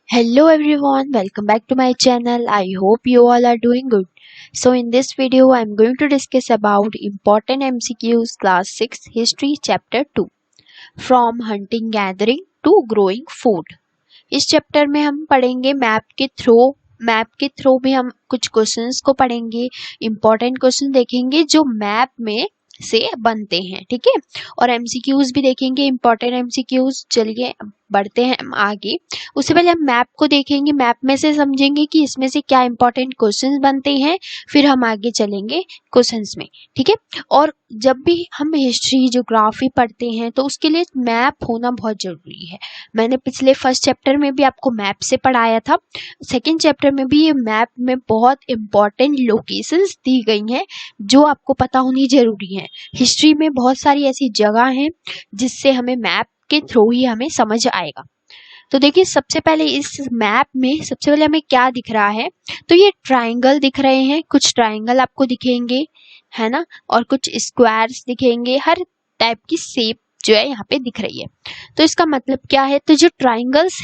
Hello everyone, welcome back to my channel. I hope you all are doing good. So in this video I am going to discuss about important MCQs class 6 history chapter 2 from hunting gathering to growing food. इस chapter में हम पढ़ेंगे map के through भी हम कुछ questions को पढ़ेंगे, इंपॉर्टेंट क्वेश्चन देखेंगे जो मैप में से बनते हैं, ठीक है। और एमसीक्यूज भी देखेंगे, इंपॉर्टेंट एमसीक्यूज। चलिए बढ़ते हैं हम आगे। उससे पहले हम मैप को देखेंगे, मैप में से समझेंगे कि इसमें से क्या इंपॉर्टेंट क्वेश्चंस बनते हैं, फिर हम आगे चलेंगे क्वेश्चंस में, ठीक है। और जब भी हम हिस्ट्री ज्योग्राफी पढ़ते हैं तो उसके लिए मैप होना बहुत जरूरी है। मैंने पिछले फर्स्ट चैप्टर में भी आपको मैप से पढ़ाया था, सेकेंड चैप्टर में भी ये मैप में बहुत इंपॉर्टेंट लोकेशंस दी गई हैं जो आपको पता होनी जरूरी है। हिस्ट्री में बहुत सारी ऐसी जगह हैं जिससे हमें मैप के थ्रू ही हमें समझ आएगा। तो देखिए सबसे पहले इस मैप में सबसे पहले हमें क्या दिख रहा है, तो ये ट्राइंगल दिख रहे हैं, कुछ ट्राइंगल आपको दिखेंगे, है ना, और कुछ स्क्वायर्स दिखेंगे, हर टाइप की शेप जो है यहाँ पे दिख रही है। तो इसका मतलब क्या है, तो जो ट्राइंगल्स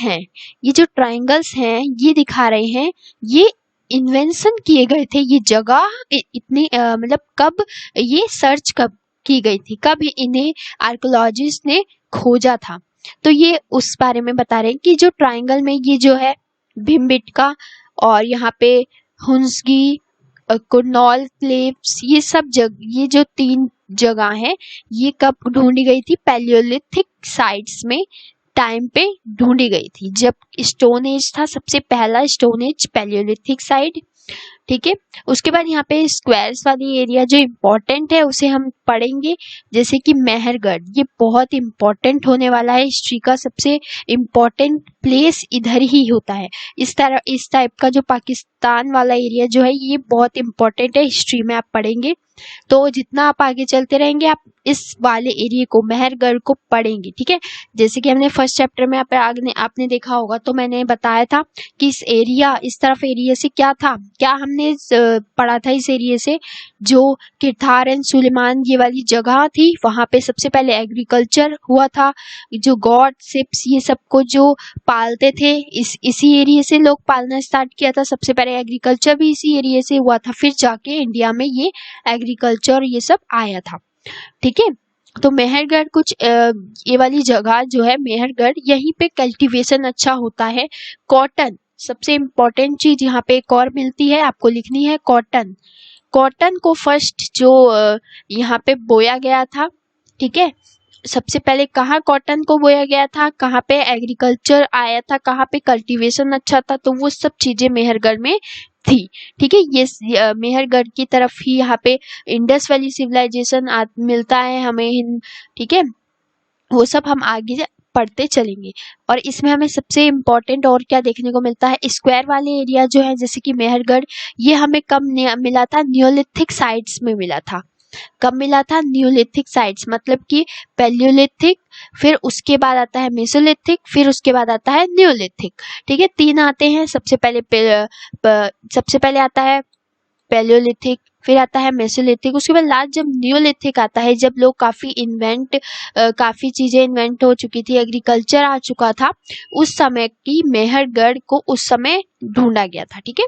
हैं ये दिखा रहे हैं ये इन्वेंशन किए गए थे, ये जगह इतनी मतलब कब ये सर्च कब की गई थी, कब इन्हें आर्कोलॉजिस्ट ने खोजा था। तो ये उस बारे में बता रहे हैं कि जो ट्राइंगल में ये जो है भीमबेटका और यहाँ पे हुंसगी, कुरनौल क्लेव्स, ये जो 3 जगह है ये कब ढूंढी गई थी, पैलियोलिथिक साइट्स में टाइम पे ढूंढी गई थी, जब स्टोन एज था, सबसे पहला स्टोन एज पैलियोलिथिक साइट, ठीक है। उसके बाद यहाँ पे स्क्वायर्स वाली एरिया जो इम्पोर्टेंट है उसे हम पढ़ेंगे, जैसे कि मेहरगढ़, ये बहुत इम्पोर्टेंट होने वाला है, हिस्ट्री का सबसे इम्पोर्टेंट प्लेस इधर ही होता है। इस टाइप का जो पाकिस्तान वाला एरिया जो है ये बहुत इम्पोर्टेंट है, हिस्ट्री में आप पढ़ेंगे। तो जितना आप आगे चलते रहेंगे आप इस वाले एरिया को, मेहरगढ़ को पढ़ेंगे, ठीक है। जैसे कि हमने फर्स्ट चैप्टर में आपने देखा होगा, तो मैंने बताया था कि इस तरफ एरिया से क्या था, क्या हमने पढ़ा था इस एरिया से, जो किरथार एंड सुलेमान ये वाली जगह थी, वहां पे सबसे पहले एग्रीकल्चर हुआ था। जो गॉड शिप्स ये सबको जो पालते थे, इसी एरिया से लोग पालना स्टार्ट किया था, सबसे पहले एग्रीकल्चर भी इसी एरिया से हुआ था, फिर जाके इंडिया में ये एग्रीकल्चर ये सब आया था, ठीक है। तो मेहरगढ़ ये वाली जगह जो है मेहरगढ़, यहीं पे कल्टीवेशन अच्छा होता है। कॉटन सबसे इम्पोर्टेंट चीज यहाँ पे एक और मिलती है, आपको लिखनी है कॉटन। कॉटन को फर्स्ट जो यहाँ पे बोया गया था, ठीक है। सबसे पहले कहाँ कॉटन को बोया गया था, कहाँ पे एग्रीकल्चर आया था, कहाँ पे कल्टीवेशन अच्छा था, तो वो सब चीजें मेहरगढ़ में थी, ठीक है। ये मेहरगढ़ की तरफ ही यहाँ पे इंडस वैली सिविलाइजेशन मिलता है हमें, ठीक है। वो सब हम आगे पढ़ते चलेंगे। और इसमें हमें सबसे इम्पोर्टेंट और क्या देखने को मिलता है, स्क्वायर वाले एरिया जो है जैसे कि मेहरगढ़, ये हमें कब मिला था, नियोलिथिक साइट्स में मिला था। कब मिला था, न्यूलिथिक साइट्स, मतलब कि पैलियोलिथिक, फिर उसके बाद आता है मेसोलिथिक, फिर उसके बाद आता है न्यूलिथिक, ठीक है। 3 आते हैं, सबसे पहले आता है पैलियोलिथिक, फिर आता है मेसोलिथिक, उसके बाद लास्ट जब न्यूलिथिक आता है, जब लोग काफी चीजें इन्वेंट हो चुकी थी, एग्रीकल्चर आ चुका था, उस समय की मेहरगढ़ को उस समय ढूंढा गया था, ठीक है।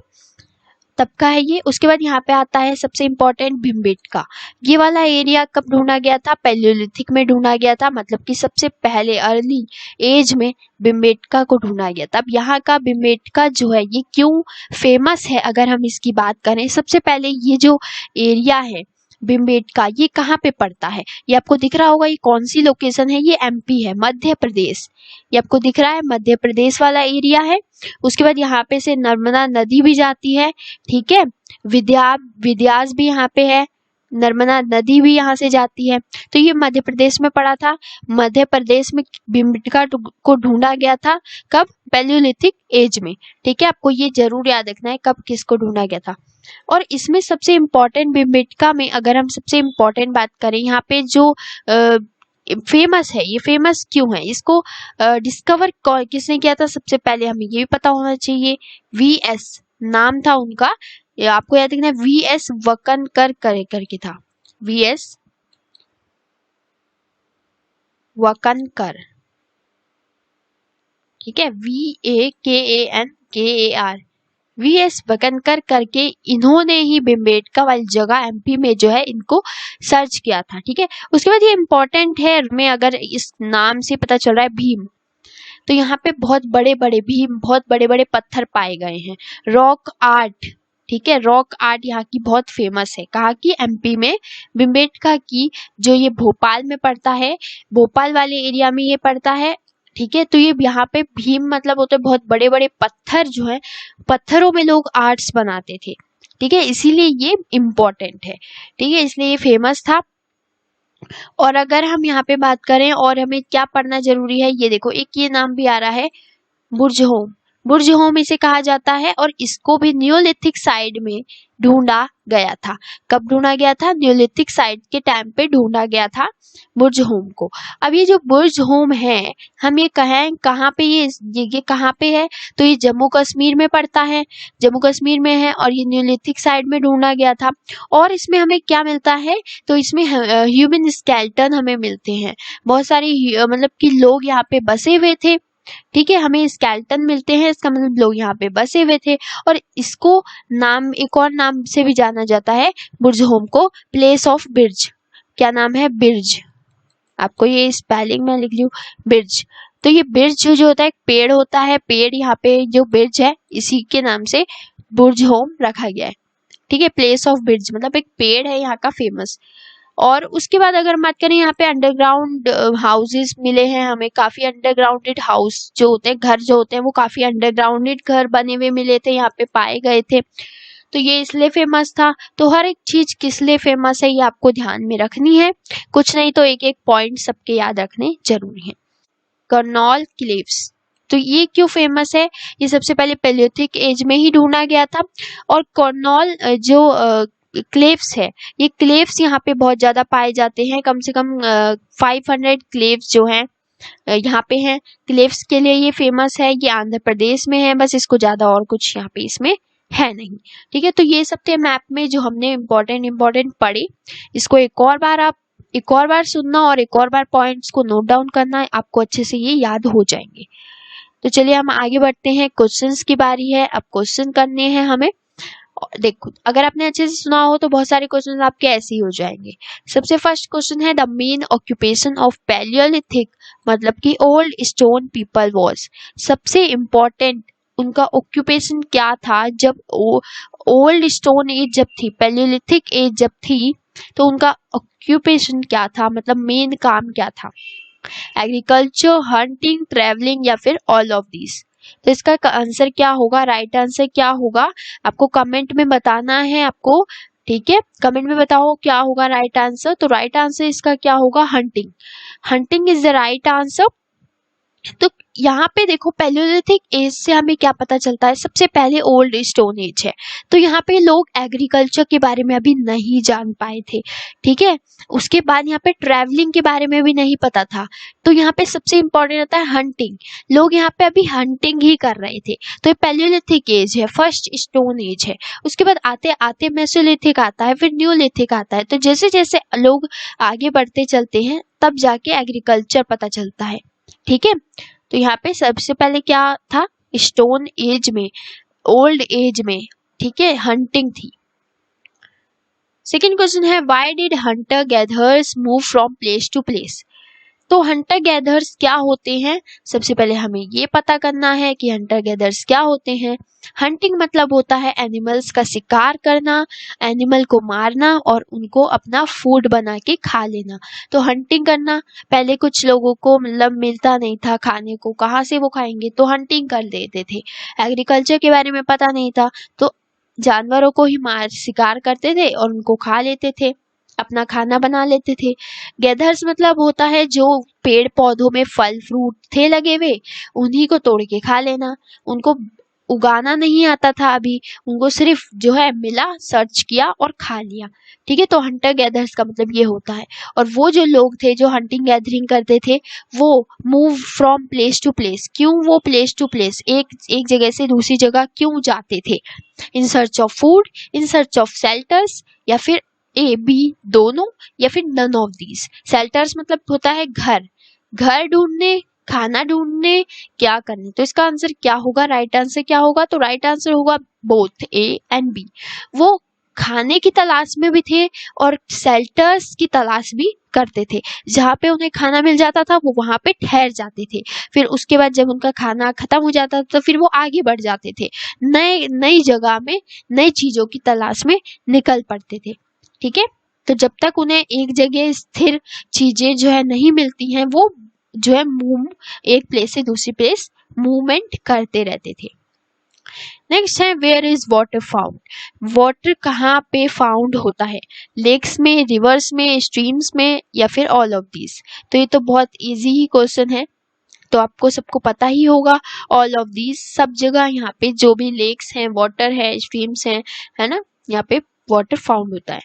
तब का है ये। उसके बाद यहाँ पे आता है सबसे इम्पोर्टेंट भीमबेटका, ये वाला एरिया कब ढूंढा गया था, पैलियोलिथिक में ढूंढा गया था, मतलब कि सबसे पहले अर्ली एज में भीमबेटका को ढूंढा गया था। अब यहाँ का भीमबेटका जो है ये क्यों फेमस है, अगर हम इसकी बात करें, सबसे पहले ये जो एरिया है भीमबेटका, ये कहाँ पे पड़ता है, ये आपको दिख रहा होगा, ये कौन सी लोकेशन है, ये एमपी है, मध्य प्रदेश, ये आपको दिख रहा है मध्य प्रदेश वाला एरिया है। उसके बाद यहाँ पे से नर्मदा नदी भी जाती है, ठीक है। विद्यास भी यहाँ पे है, नर्मदा नदी भी यहाँ से जाती है, तो ये मध्य प्रदेश में पड़ा था। मध्य प्रदेश में भीमबेटका को ढूंढा गया था, कब, पैलियोलिथिक एज में, ठीक है। आपको ये जरूर याद रखना है कब किसको ढूंढा गया था। और इसमें सबसे इम्पोर्टेंट भीमबेटका में अगर हम सबसे इम्पोर्टेंट बात करें, यहाँ पे जो फेमस है, ये फेमस क्यों है, इसको डिस्कवर किसने किया था, सबसे पहले हमें ये भी पता होना चाहिए, वीएस नाम था उनका, आपको याद रखना है, वीएस वकनकर करके था, वीएस वकनकर, ठीक है, VAKANKAR, VS बकनकर करके इन्होंने ही भीमबेटका वाली जगह MP में जो है इनको सर्च किया था। ठीक है, उसके बाद ये इम्पोर्टेंट है, में अगर इस नाम से पता चल रहा है भीम, तो यहाँ पे बहुत बड़े बड़े भीम, बहुत बड़े बड़े पत्थर पाए गए हैं। रॉक आर्ट, ठीक है, रॉक आर्ट यहाँ की बहुत फेमस है। कहा कि MP में भीमबेटका की, जो ये भोपाल में पड़ता है, भोपाल वाले एरिया में ये पड़ता है। ठीक है, तो ये यहाँ पे भीम मतलब होते बहुत बड़े बड़े पत्थर जो है, पत्थरों में लोग आर्ट्स बनाते थे। ठीक है, इसीलिए ये इम्पोर्टेंट है। ठीक है, इसलिए ये फेमस था। और अगर हम यहाँ पे बात करें और हमें क्या पढ़ना जरूरी है, ये देखो एक ये नाम भी आ रहा है बुर्जहोम। बुर्जहोम इसे कहा जाता है और इसको भी नियोलिथिक साइड में ढूंढा गया था। कब ढूंढा गया था? नियोलिथिक साइड के टाइम पे ढूंढा गया था बुर्जहोम को। अब ये जो बुर्जहोम है, हम ये कहें कहाँ पे, ये कहाँ पे है? तो ये जम्मू कश्मीर में पड़ता है, जम्मू कश्मीर में है और ये नियोलिथिक साइड में ढूंढा गया था। और इसमें हमें क्या मिलता है? तो इसमें ह्यूमन स्केलेटन हमें मिलते हैं। बहुत सारे मतलब कि लोग यहाँ पे बसे हुए थे। ठीक है, हमें स्केलेटन मिलते हैं, इसका मतलब लोग यहाँ पे बसे हुए थे। और इसको नाम, एक और नाम से भी जाना जाता है बुर्जहोम को, प्लेस ऑफ बिर्ज। क्या नाम है? बिर्ज। आपको ये स्पेलिंग में लिख लूं, बिर्ज। तो ये बिर्ज जो होता है, एक पेड़ होता है, पेड़ यहाँ पे जो बिर्ज है, इसी के नाम से बुर्जहोम रखा गया है। ठीक है, प्लेस ऑफ बिर्ज मतलब एक पेड़ है यहाँ का फेमस। और उसके बाद अगर बात करें, यहाँ पे अंडरग्राउंड हाउसेस मिले हैं हमें, काफी अंडरग्राउंडेड हाउस जो होते हैं, घर जो होते हैं वो काफी अंडरग्राउंडेड घर बने हुए मिले थे, यहाँ पे पाए गए थे। तो ये इसलिए फेमस था। तो हर एक चीज किस लिए फेमस है ये आपको ध्यान में रखनी है, कुछ नहीं तो एक एक पॉइंट सबके याद रखने जरूरी है। कर्नौल क्लिफ्स, तो ये क्यों फेमस है? ये सबसे पहले पैलियोलिथिक एज में ही ढूंढा गया था। और कर्नौल जो क्लेव्स है, ये क्लेव्स यहाँ पे बहुत ज्यादा पाए जाते हैं, कम से कम 500 क्लेव्स जो हैं यहाँ पे हैं। क्लेव्स के लिए ये फेमस है, ये आंध्र प्रदेश में है, बस इसको ज्यादा और कुछ यहाँ पे इसमें है नहीं। ठीक है, तो ये सब थे मैप में जो हमने इम्पोर्टेंट पढ़े। इसको एक और बार सुनना और एक और बार पॉइंट्स को नोट डाउन करना, आपको अच्छे से ये याद हो जाएंगे। तो चलिए हम आगे बढ़ते हैं, क्वेश्चंस की बारी है। अब क्वेश्चन करने हैं हमें। देखो, अगर आपने अच्छे से सुना हो तो बहुत सारे क्वेश्चन आपके ऐसे ही हो जाएंगे। सबसे फर्स्ट क्वेश्चन है, the main occupation of Palaeolithic मतलब कि ओल्ड स्टोन पीपल वाज। सबसे इम्पोर्टेंट उनका ऑक्यूपेशन क्या था जब ओल्ड स्टोन एज जब थी, पैलियोलिथिक एज जब थी, तो उनका ऑक्यूपेशन क्या था, मतलब मेन काम क्या था? एग्रीकल्चर, हंटिंग, ट्रेवलिंग या फिर ऑल ऑफ दीज। तो इसका आंसर क्या होगा, राइट आंसर क्या होगा, आपको कमेंट में बताना है आपको। ठीक है, कमेंट में बताओ क्या होगा राइट आंसर। तो राइट आंसर इसका क्या होगा? Hunting. Hunting is the right answer. तो यहाँ पे देखो, पैलियोलिथिक एज से हमें क्या पता चलता है? सबसे पहले ओल्ड स्टोन एज है, तो यहाँ पे लोग एग्रीकल्चर के बारे में अभी नहीं जान पाए थे। ठीक है, उसके बाद यहाँ पे ट्रैवलिंग के बारे में भी नहीं पता था। तो यहाँ पे सबसे इम्पोर्टेंट होता है हंटिंग, लोग यहाँ पे अभी हंटिंग ही कर रहे थे। तो ये पैलियोलिथिक एज है, फर्स्ट स्टोन एज है। उसके बाद आते आते मेसोलिथिक आता है, फिर न्यूलिथिक आता है। तो जैसे जैसे लोग आगे बढ़ते चलते हैं तब जाके एग्रीकल्चर पता चलता है। ठीक है, तो यहाँ पे सबसे पहले क्या था? स्टोन एज में, ओल्ड एज में, ठीक है, हंटिंग थी। सेकेंड क्वेश्चन है, why did hunter gatherers move from place to place. तो हंटर गैदर्स क्या होते हैं? सबसे पहले हमें ये पता करना है कि हंटर गैदर्स क्या होते हैं। हंटिंग मतलब होता है एनिमल्स का शिकार करना, एनिमल को मारना और उनको अपना फूड बना के खा लेना। तो हंटिंग करना, पहले कुछ लोगों को मतलब मिलता नहीं था खाने को, कहाँ से वो खाएंगे, तो हंटिंग कर लेते थे। एग्रीकल्चर के बारे में पता नहीं था, तो जानवरों को ही मार शिकार करते थे और उनको खा लेते थे, अपना खाना बना लेते थे। गैदर्स मतलब होता है जो पेड़ पौधों में फल फ्रूट थे लगे हुए, उन्हीं को तोड़ के खा लेना। उनको उगाना नहीं आता था अभी, उनको सिर्फ जो है मिला, सर्च किया और खा लिया। ठीक है, तो हंटर गैदर्स का मतलब ये होता है। और वो जो लोग थे जो हंटिंग गैदरिंग करते थे, वो move from place to place. क्यों वो प्लेस टू प्लेस, एक जगह से दूसरी जगह क्यों जाते थे? In search of food, in search of shelters, या फिर ए बी दोनों, या फिर नन ऑफ दीज। शेल्टर्स मतलब होता है घर, घर ढूंढने खाना ढूंढने क्या करने। तो इसका आंसर क्या होगा, राइट आंसर क्या होगा, तो राइट आंसर होगा बोथ ए एंड बी। वो खाने की तलाश में भी थे और शेल्टर्स की तलाश भी करते थे। जहाँ पे उन्हें खाना मिल जाता था वो वहां पे ठहर जाते थे, फिर उसके बाद जब उनका खाना खत्म हो जाता था तो फिर वो आगे बढ़ जाते थे, नए नई जगह में नई चीजों की तलाश में निकल पड़ते थे। ठीक है, तो जब तक उन्हें एक जगह स्थिर चीजें जो है नहीं मिलती हैं, वो जो है मूव एक प्लेस से दूसरी प्लेस मूवमेंट करते रहते थे। नेक्स्ट है where is water found. Water कहाँ पे फाउंड होता है, लेक्स में, रिवर्स में, स्ट्रीम्स में, या फिर ऑल ऑफ दीज। तो ये तो बहुत इजी ही क्वेश्चन है, तो आपको सबको पता ही होगा ऑल ऑफ दीज। सब जगह यहाँ पे जो भी लेक्स हैं, वाटर है, स्ट्रीम्स हैं, है ना, यहाँ पे वाटर फाउंड होता है।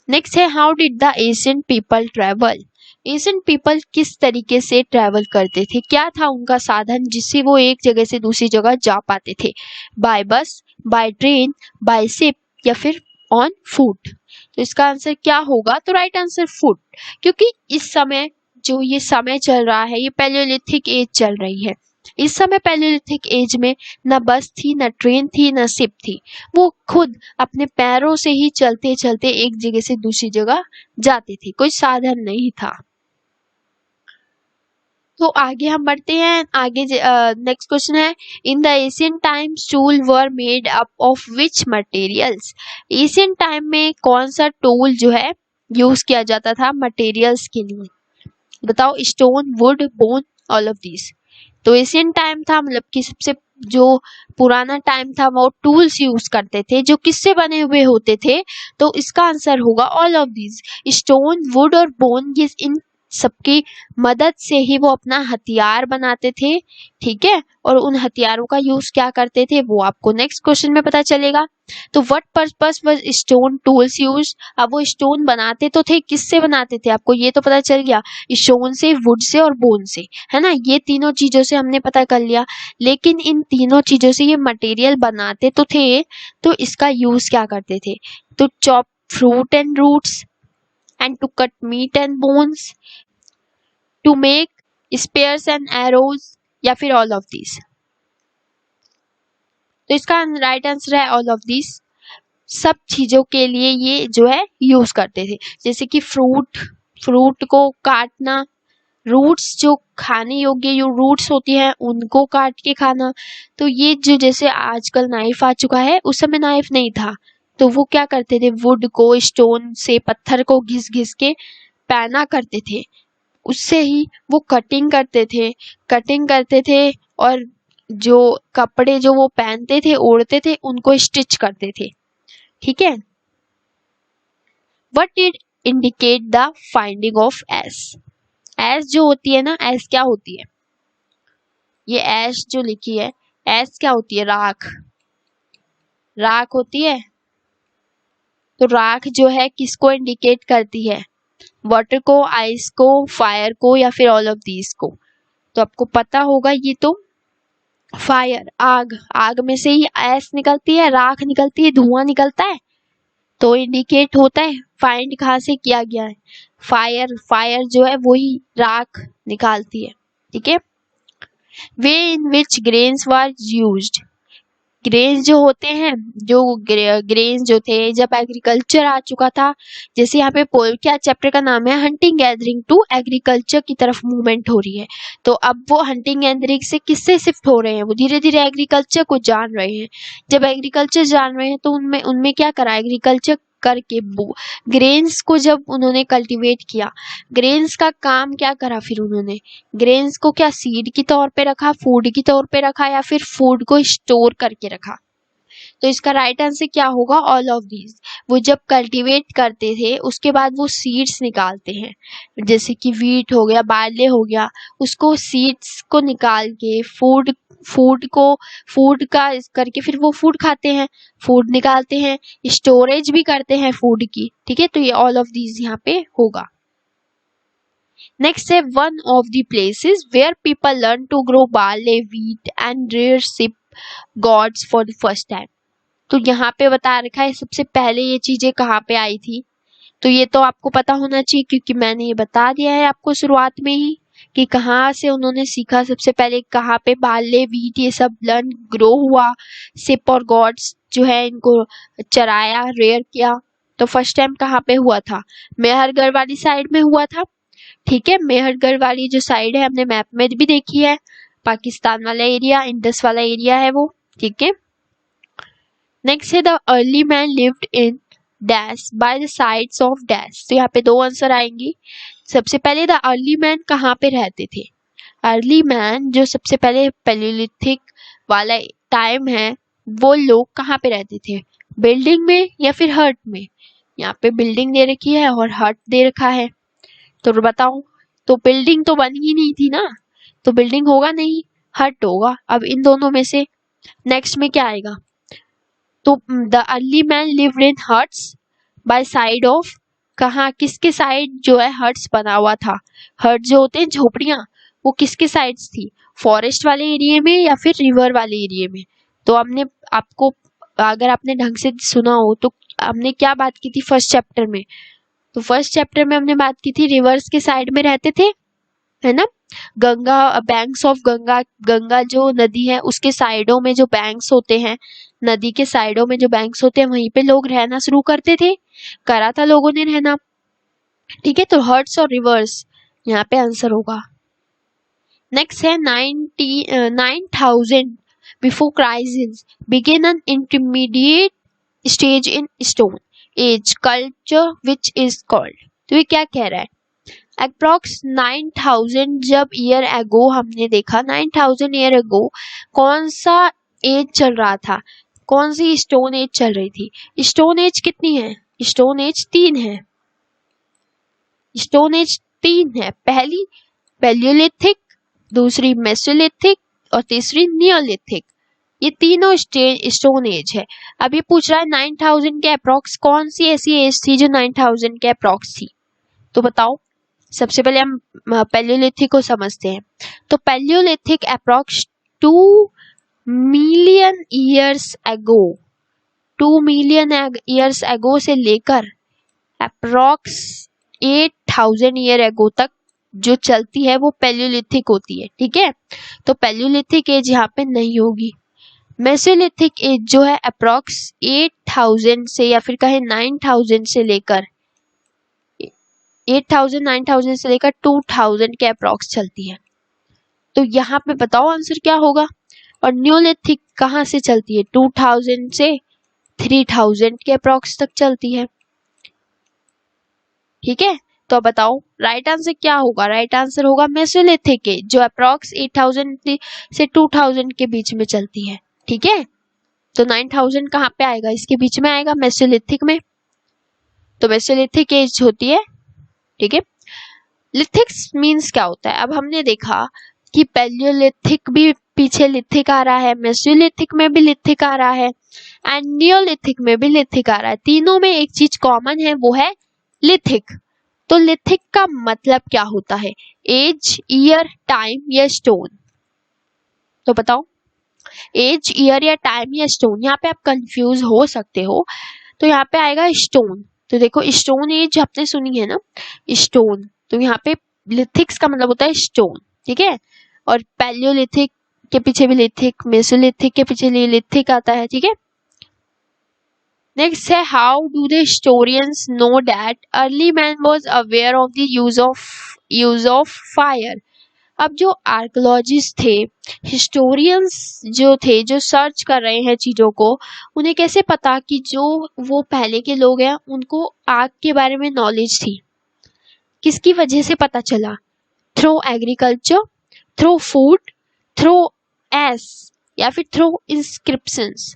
नेक्स्ट है how did the ancient people travel. Ancient people किस तरीके से ट्रैवल करते थे, क्या था उनका साधन जिससे वो एक जगह से दूसरी जगह जा पाते थे, बाय बस, बाय ट्रेन, बाय शिप, या फिर ऑन फुट। तो इसका आंसर क्या होगा, तो राइट आंसर फुट, क्योंकि इस समय जो ये समय चल रहा है ये पैलियोलिथिक एज चल रही है। इस समय पैलियोलिथिक एज में न बस थी, न ट्रेन थी, न शिप थी, वो खुद अपने पैरों से ही चलते चलते एक जगह से दूसरी जगह जाते थे, कोई साधन नहीं था। तो आगे हम बढ़ते हैं, आगे नेक्स्ट क्वेश्चन है in the Asian times tool were made up of which materials. Asian time में कौन सा टूल जो है यूज किया जाता था मटेरियल्स के लिए, बताओ, stone, would, bone, all of these. तो एशियन टाइम था, मतलब कि सबसे जो पुराना टाइम था, वो टूल्स यूज करते थे जो किससे बने हुए होते थे, तो इसका आंसर होगा all of these. Stone, would और बोन, ये इन सबकी मदद से ही वो अपना हथियार बनाते थे। ठीक है, और उन हथियारों का यूज क्या करते थे वो आपको नेक्स्ट क्वेश्चन में पता चलेगा। तो what purpose was stone tools use. अब वो स्टोन बनाते तो थे, किससे बनाते थे आपको ये तो पता चल गया, स्टोन से, वुड से और बोन से, है ना, ये तीनों चीजों से हमने पता कर लिया। लेकिन इन तीनों चीजों से ये मटेरियल बनाते तो थे, तो इसका यूज क्या करते थे, तो chop fruit and roots, and to cut meat and bones, to make spears and arrows, या फिर all of these। तो इसका राइट आंसर है ऑल ऑफ दीज। सब चीजों के लिए ये जो है यूज करते थे, जैसे कि फ्रूट को काटना, रूट्स जो खाने योग्य जो रूट्स होती है उनको काट के खाना। तो ये जो जैसे आजकल नाइफ आ चुका है, उस समय नाइफ नहीं था, तो वो क्या करते थे, वुड को, स्टोन से, पत्थर को घिस घिस के पैना करते थे, उससे ही वो कटिंग करते थे और जो कपड़े जो वो पहनते थे, ओढ़ते थे, उनको स्टिच करते थे। ठीक है, what did indicate the finding of ash. Ash जो होती है ना, एश क्या होती है, ये एश जो लिखी है, एश क्या होती है, राख होती है। तो राख जो है किसको इंडिकेट करती है, वाटर को, आइस को, फायर को, या फिर ऑल ऑफ दीज को। तो आपको पता होगा ये तो फायर, आग में से ही ऐश निकलती है, राख निकलती है, धुआं निकलता है, तो इंडिकेट होता है फाइंड कहाँ से किया गया है, फायर जो है वही राख निकालती है। ठीक है, वे इन विच ग्रेन्स वर यूज्ड। ग्रेन्स जो होते हैं, जो ग्रेन्स जो थे जब एग्रीकल्चर आ चुका था, जैसे यहाँ पे क्या चैप्टर का नाम है, हंटिंग गैदरिंग टू एग्रीकल्चर की तरफ मूवमेंट हो रही है। तो अब वो हंटिंग गैदरिंग से किससे शिफ्ट हो रहे हैं, वो धीरे धीरे एग्रीकल्चर को जान रहे हैं। जब एग्रीकल्चर जान रहे हैं तो उनमें क्या करा, एग्रीकल्चर करके ग्रेन्स को जब उन्होंने कल्टीवेट किया, ग्रेन्स का काम क्या करा, फिर उन्होंने ग्रेन्स को क्या सीड की तौर पे रखा, फूड की तौर पे रखा, या फिर फूड को स्टोर करके रखा। तो इसका राइट आंसर क्या होगा, ऑल ऑफ दीज। वो जब कल्टीवेट करते थे उसके बाद वो सीड्स निकालते हैं, जैसे कि वीट हो गया, बार्ले हो गया, उसको सीड्स को निकाल के फूड का करके फिर वो फूड खाते हैं, फूड निकालते हैं, स्टोरेज भी करते हैं फूड की। ठीक है, तो ये ऑल ऑफ दीज यहाँ पे होगा। नेक्स्ट है one of the places where people learn to grow barley, wheat and rear sheep goats for the first time. तो यहाँ पे बता रखा है सबसे पहले ये चीजें कहाँ पे आई थी, तो ये तो आपको पता होना चाहिए क्योंकि मैंने ये बता दिया है आपको शुरुआत में ही कि कहाँ से उन्होंने सीखा, सबसे पहले कहाँ पे बार्ले व्हीट ये सब लर्न ग्रो हुआ, सिप और गॉड्स जो है इनको चराया, रेयर किया। तो फर्स्ट टाइम कहाँ पे हुआ था? मेहरगढ़ वाली साइड में हुआ था। ठीक है, मेहरगढ़ वाली जो साइड है हमने मैप में भी देखी है, पाकिस्तान वाला एरिया, इंडस वाला एरिया है वो। ठीक है, नेक्स्ट है the early man lived in dash by the sides of dash. तो यहाँ पे दो आंसर आएंगी। सबसे पहले द अर्ली मैन कहाँ पे रहते थे? अर्ली मैन जो सबसे पहले पैलियोलिथिक वाला टाइम है, वो लोग कहाँ पे रहते थे? बिल्डिंग में या फिर हट में? यहाँ पे बिल्डिंग दे रखी है और हट दे रखा है, तो बताओ। तो बिल्डिंग तो बन ही नहीं थी ना, तो बिल्डिंग होगा नहीं, हट होगा। अब इन दोनों में से नेक्स्ट में क्या आएगा? तो the early man lived in huts by side of, कहाँ, किसके साइड जो है हट्स बना हुआ था? हट जो होते हैं झोपड़ियां, वो किसके साइड्स थी? फॉरेस्ट वाले एरिया में या फिर रिवर वाले एरिया में? तो हमने आपको, अगर आपने ढंग से सुना हो तो हमने क्या बात की थी फर्स्ट चैप्टर में? तो फर्स्ट चैप्टर में हमने बात की थी रिवर्स के साइड में रहते थे, है ना। गंगा, बैंक्स ऑफ गंगा, गंगा जो नदी है उसके साइडों में जो बैंक्स होते हैं, नदी के साइडों में जो बैंक्स होते हैं, वहीं पे लोग रहना शुरू करते थे, करा था लोगों ने रहना। ठीक है, तो हर्ट्स और रिवर्स यहाँ पे आंसर होगा। नेक्स्ट है 9000 before crisis begin an intermediate stage in stone age culture which is called. तो ये क्या कह रहा है? अप्रॉक्स 9000 जब ईयर एगो हमने देखा, 9000 ईयर एगो कौन सा एज चल रहा था? कौन सी स्टोन एज चल रही थी? स्टोन एज कितनी है? स्टोन एज 3 है। स्टोन एज 3 है। पहली पैलियोलिथिक, दूसरी मेसोलिथिक और तीसरी नियोलिथिक। ये तीनों स्टोन एज है। अब ये पूछ रहा है 9000 के अप्रॉक्स कौन सी ऐसी एज थी जो 9000 के अप्रॉक्स थी? तो बताओ। सबसे पहले हम पैलियोलिथिक को समझते हैं। तो Palaeolithic approx 2 million years ago, 2 million years ago से लेकर अप्रॉक्स 8000 ईयर एगो तक जो चलती है वो पैलियोलिथिक होती है। ठीक है, तो पैलियोलिथिक एज यहाँ पे नहीं होगी। मेसोलिथिक एज जो है अप्रॉक्स 8000 से या फिर कहे 9000 से लेकर 8000 9000 से लेकर 2000 के अप्रॉक्स चलती है। तो यहाँ पे बताओ आंसर क्या होगा? और न्यूलिथिक कहाँ से चलती है? 2000 से 3000 के अप्रॉक्स तक चलती है। ठीक है, तो बताओ राइट आंसर क्या होगा? राइट आंसर होगा मेसोलिथिक एज जो अप्रॉक्स 8000 से 2000 के बीच में चलती है। ठीक है, तो 9000 कहाँ पे आएगा? इसके बीच में आएगा, मेसोलिथिक में। तो मेसोलिथिक एज होती है। ठीक है, लिथिक्स मीन्स क्या होता है? अब हमने देखा कि पैलियोलिथिक भी पीछे लिथिक आ रहा है, मेसोलिथिक में भी लिथिक आ रहा है एंड नियोलिथिक में भी लिथिक आ रहा है। तीनों में एक चीज कॉमन है, वो है लिथिक। तो लिथिक का मतलब क्या होता है? एज, ईयर, टाइम या स्टोन? तो बताओ, एज, ईयर या टाइम या स्टोन? यहाँ पे आप कंफ्यूज हो सकते हो, तो यहाँ पे आएगा स्टोन। तो देखो स्टोन एज आपने सुनी है ना, स्टोन, तो यहाँ पे लिथिक्स का मतलब होता है स्टोन। ठीक है, और पैलियोलिथिक के पीछे भी लिथिक, मेसोलिथिक के पीछे लिथिक आता है। ठीक है, नेक्स्ट है how do the historians know that early man was aware of the use of fire. अब जो आर्कोलॉजिस्ट थे, हिस्टोरियंस जो थे, जो सर्च कर रहे हैं चीजों को, उन्हें कैसे पता कि जो वो पहले के लोग हैं उनको आग के बारे में नॉलेज थी? किसकी वजह से पता चला? Through agriculture, through food, through S या फिर थ्रू इंस्क्रिप्शंस?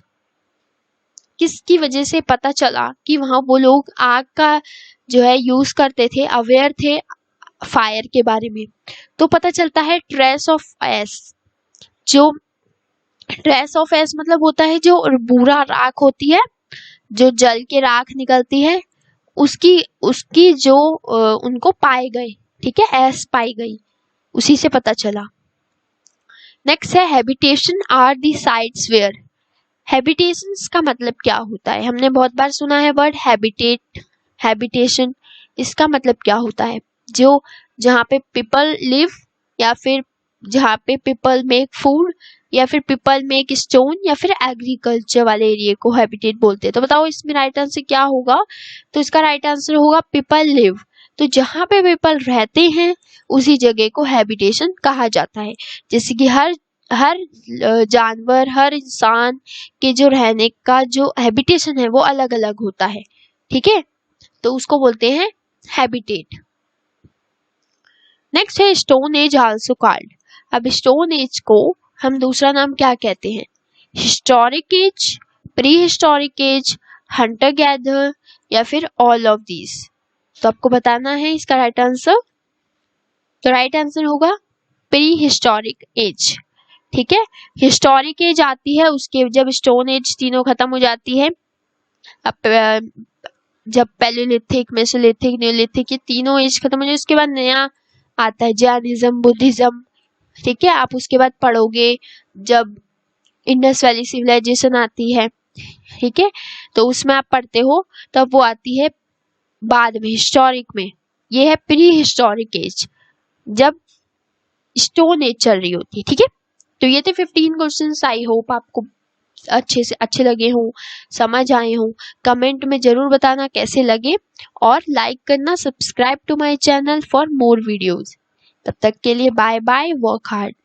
किसकी वजह से पता चला कि वहां वो लोग आग का जो है यूज करते थे, अवेयर थे फायर के बारे में? तो पता चलता है ट्रेस ऑफ एस। जो ट्रेस ऑफ एस मतलब होता है जो बुरा राख होती है, जो जल के राख निकलती है, उसकी जो उनको पाए गए। ठीक है, एस पाई गई, उसी से पता चला। नेक्स्ट है habitation are the sites where. Habitations का मतलब क्या होता है? हमने बहुत बार सुना है वर्ड हैबिटेट, हैबिटेशन। इसका मतलब क्या होता है? जो जहाँ पे पीपल लिव या फिर जहाँ पे पीपल मेक फूड, या फिर पीपल मेक स्टोन, या फिर एग्रीकल्चर वाले एरिया को हैबिटेट बोलते हैं। तो बताओ इसमें राइट आंसर क्या होगा? तो इसका राइट आंसर होगा पीपल लिव। तो जहाँ पे पीपल रहते हैं उसी जगह को हैबिटेशन कहा जाता है। जैसे कि हर हर जानवर, हर इंसान के जो रहने का जो हैबिटेशन है वो अलग अलग होता है, ठीक है, तो उसको बोलते हैं हैबिटेट। नेक्स्ट है स्टोन एज आल्सो कॉल्ड। अब स्टोन एज को हम दूसरा नाम क्या कहते हैं? Historic age, prehistoric age, hunter gatherer, या फिर ऑल ऑफ दीज। तो आपको बताना है इसका राइट आंसर। तो राइट आंसर होगा प्री हिस्टोरिक एज, ठीक है। हिस्टोरिक एज आती है उसके जब स्टोन एज तीनों खत्म हो जाती है। अब जब पैलियोलिथिक, मेसोलिथिक, नियोलिथिक ये तीनों एज खत्म हो जाए उसके बाद नया आता है जैनिज्म, बुद्धिज्म, ठीक है। आप उसके बाद पढ़ोगे जब इंडस वैली सिविलाइजेशन आती है, ठीक है, तो उसमें आप पढ़ते हो तब वो आती है बाद में हिस्टोरिक में। ये है प्री हिस्टोरिक एज जब स्टोन एज चल रही होती है, ठीक है। तो ये थे 15 क्वेश्चंस। आई होप आपको अच्छे लगे हों, समझ आए हों। कमेंट में जरूर बताना कैसे लगे, और लाइक करना, subscribe to my channel for more videos. तब तक के लिए बाय बाय, वर्क हार्ड।